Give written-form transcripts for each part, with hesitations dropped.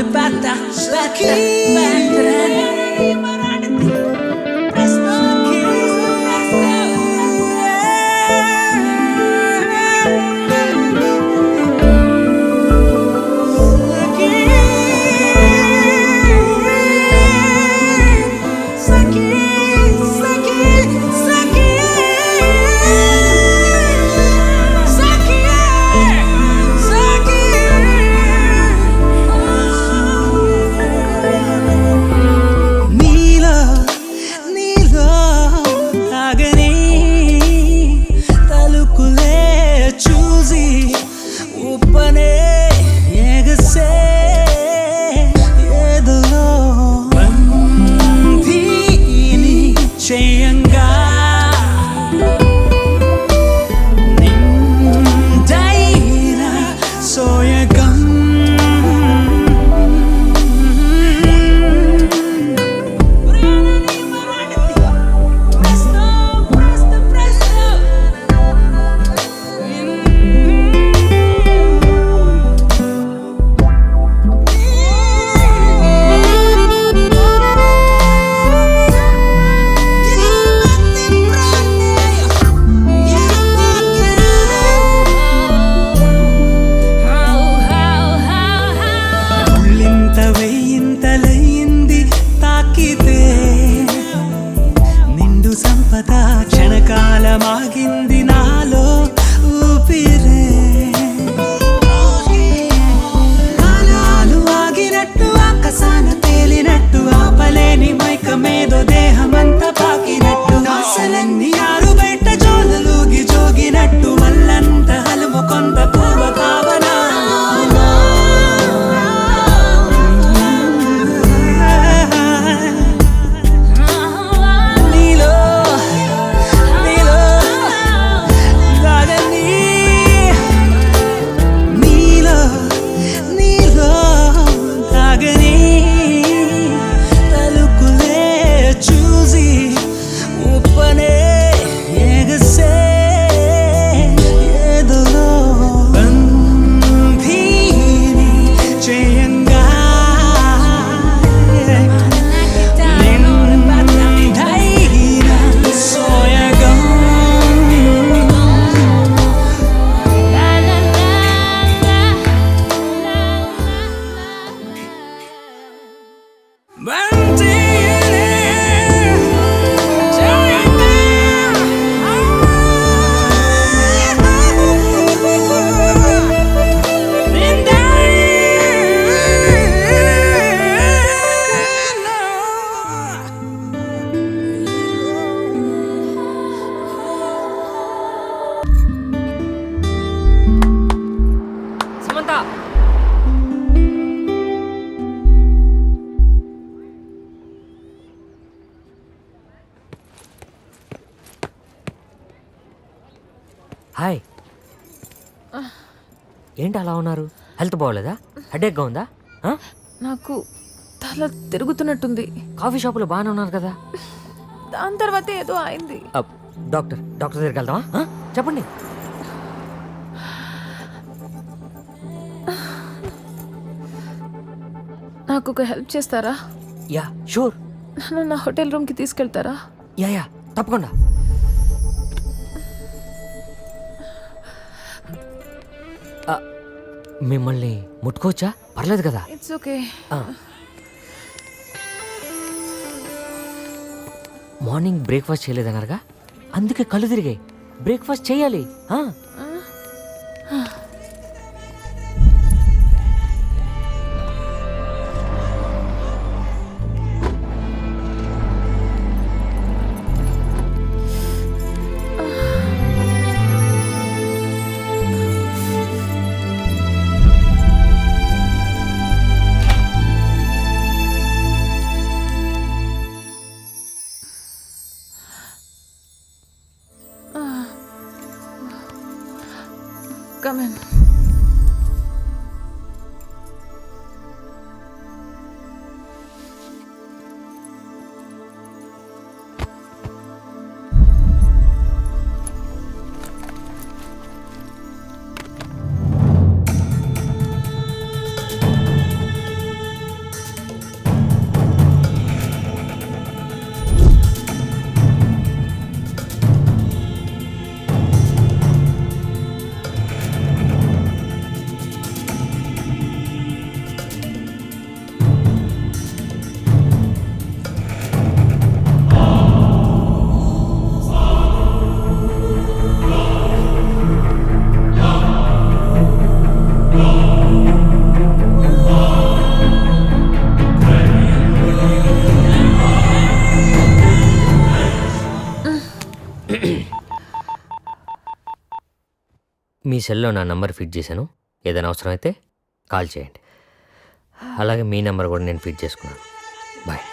arrebata, hi. ఏంటి అలా ఉన్నారు? హెల్త్ బాగోలేదా? హెడేక్గా ఉందా? నాకు తల తిరుగుతున్నట్టుంది. కాఫీ షాపులో బాగానే ఉన్నారు కదా? దాని తర్వాత ఏదో అయింది. డాక్టర్ దగ్గరికి వెళ్దామా? చెప్పండి. నాకు ఒక హెల్ప్ చేస్తారా? Yeah sure. నన్ను నా హోటల్ రూమ్కి తీసుకెళ్తారా? యా తప్పకుండా. మిమ్మల్ని ముట్టుకోవచ్చా? పర్లేదు కదా? It's okay. మార్నింగ్ బ్రేక్ఫాస్ట్ చేయలేదన్నారుగా, అందుకే కళ్ళు తిరిగాయి. బ్రేక్ఫాస్ట్ చేయాలి. Come in. సెల్లో నా నంబర్ ఫిట్ చేశాను. ఏదైనా అవసరం అయితే కాల్ చేయండి. అలాగే మీ నెంబర్ కూడా నేను ఫిట్ చేసుకున్నాను. Bye.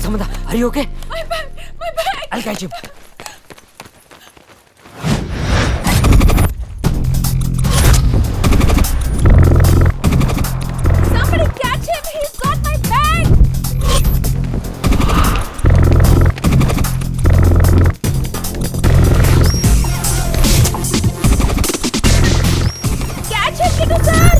Samantha, are you okay? My bag! My bag! I'll catch him. Somebody catch him! He's got my bag! Catch him, Kitu sir!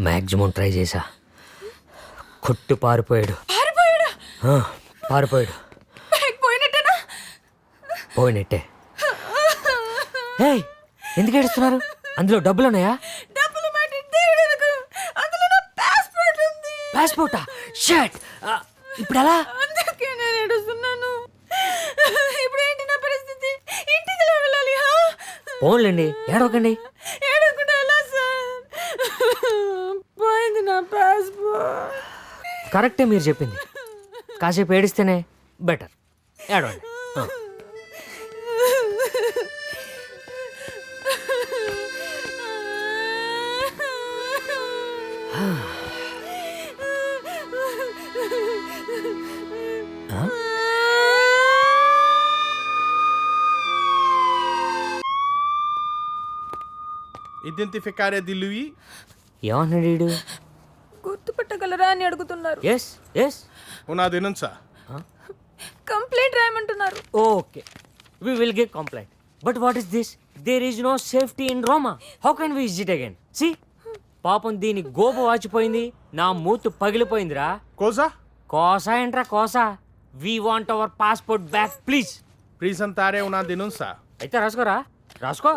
Maximum try చేశా. కొట్టు పారిపోయాడు. పారిపోయాడా? పారిపోయాడు. బ్యాగ్ పోయినట్టేనా? పోయినట్టే. హే, ఎందుకు ఏడుస్తున్నారు? అందులో డబ్బులు ఉన్నాయా? డబ్బులు మాట దేవుడెరుగు. అందులో నా పాస్పోర్ట్ ఉంది. పాస్పోర్టా? షట్. ఇప్పుడు ఎలా? అందుకే నేను ఏడుస్తున్నాను. ఇప్పుడు ఏంటి నా పరిస్థితి? ఇంటికి ఎలా వెళ్ళాలి? పోన్లేండి, ఏడవకండి. ఏడవకుండా ఎలా సార్? పోయింది నా పాస్పోర్ట్. కరెక్టే మీరు చెప్పింది. కాసేపు ఏడిస్తేనే బెటర్. ఏడవండి. Identificare di lui? ఏమన్నాడు వీడు? గుర్తుపట్టగలరా అని అడుగుతున్నారు. Yes yes. Una denuncia. Complaint రాయమంటున్నారు. Okay, we will give complaint. But what is this? There is no safety in Roma. How can we visit again? సి, పాపం దీని గోప వాచిపోయింది, నా మూతు పగిలిపోయిందిరా. Cosa? కోసా ఏంట్రా కోసా? We want our passport back please. Presentare una denuncia. అయితే రాసుకోరా, రాసుకో.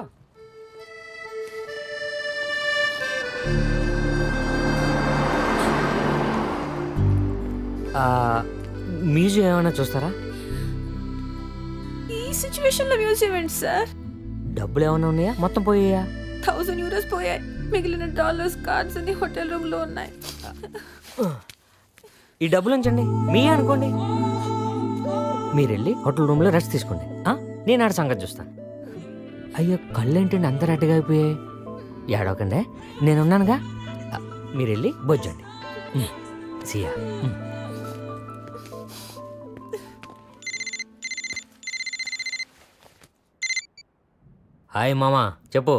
మ్యూజియం ఏమైనా చూస్తారా? ఈ సిచ్యువేషన్ లో మ్యూజియం ఏంటి సార్? డబ్బులు ఏమైనా ఉన్నాయా మొత్తం పోయాయా? €1000 పోయాయి. మిగిలిన డాలర్స్ కార్డ్స్ అన్ని హోటల్ రూమ్ లో ఉన్నాయి. ఈ డబ్బులు ఉంచండి, మీ అనుకోండి. మీరు వెళ్ళి హోటల్ రూమ్లో రెస్ట్ తీసుకోండి. నేను ఆడ సంగతి చూస్తాను. అయ్యో కళ్ళేంటండి అంత రెడ్డిగా అయిపోయాయి. ఏడవకండి, నేనున్నానుగా. మీరు వెళ్ళి బొజ్జండి. సియా. హాయ్ మామా, చెప్పు.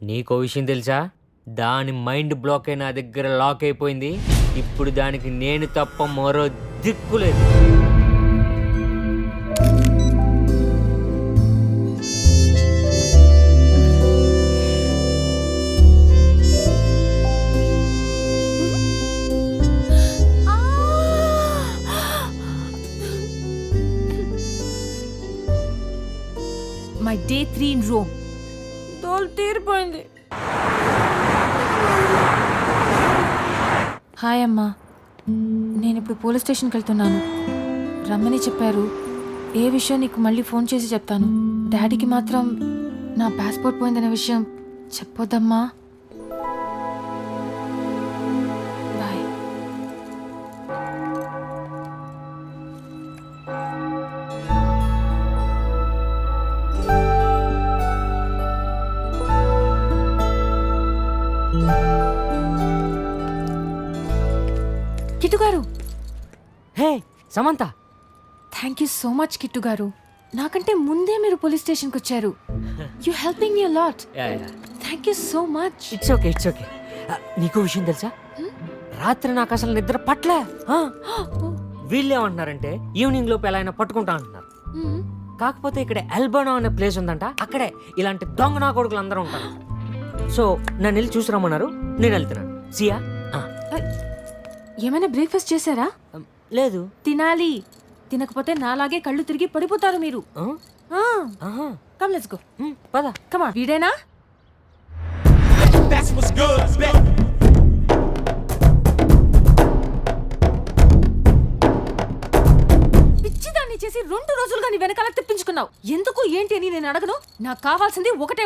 నీకో విషయం తెలుసా? దాని మైండ్ బ్లాక్ అయి నా దగ్గర లాక్ అయిపోయింది. ఇప్పుడు దానికి నేను తప్ప మరో దిక్కు లేదు. మై డే 3 ఇన్ రోమ్ తోలు తీరిపోయింది. హాయ్ అమ్మా, నేను ఇప్పుడు పోలీస్ స్టేషన్కి వెళ్తున్నాను. రమ్మని చెప్పారు. ఏ విషయం నీకు మళ్ళీ ఫోన్ చేసి చెప్తాను. డాడీకి మాత్రం నా పాస్పోర్ట్ పోయిందనే విషయం చెప్పొద్దమ్మా. Bye. Kittu garu. Hey Samantha, thank you so much Kittu garu. నాకంటే ముందే మీరు పోలీస్ స్టేషన్కి వచ్చారు. You helping me a lot. Thank you so much. It's okay, it's okay. నీకు విషయం తెలుసా? రాత్రి నాకు అసలు నిద్ర పట్లే. వీళ్ళేమంటున్నారంటే ఈవినింగ్ లోపు ఎలా అయినా పట్టుకుంటా అంటున్నారు. కాకపోతే ఇక్కడ ఎల్బోనో అనే ప్లేస్ ఉందంట. అక్కడే ఇలాంటి దొంగ నా కొడుకులు అందరూ ఉంటారు. సో నన్ను వెళ్ళి చూసి రమ్మన్నారు. నేను వెళ్తున్నాను. సియా. ఏమైనా బ్రేక్ఫాస్ట్ చేశారా? లేదు. తినాలి. తినకపోతే నాలాగే కళ్ళు తిరిగి పడిపోతారు మీరు. Come let's go. పద. Come on. వీడేనా? That's what's good. పిచ్చిదాన్ని చేసి 2 రోజులుగా నీ వెనకాల తెప్పించుకున్నావు. ఎందుకు ఏంటి అని నేను అడగను. నాకు కావాల్సింది ఒకటే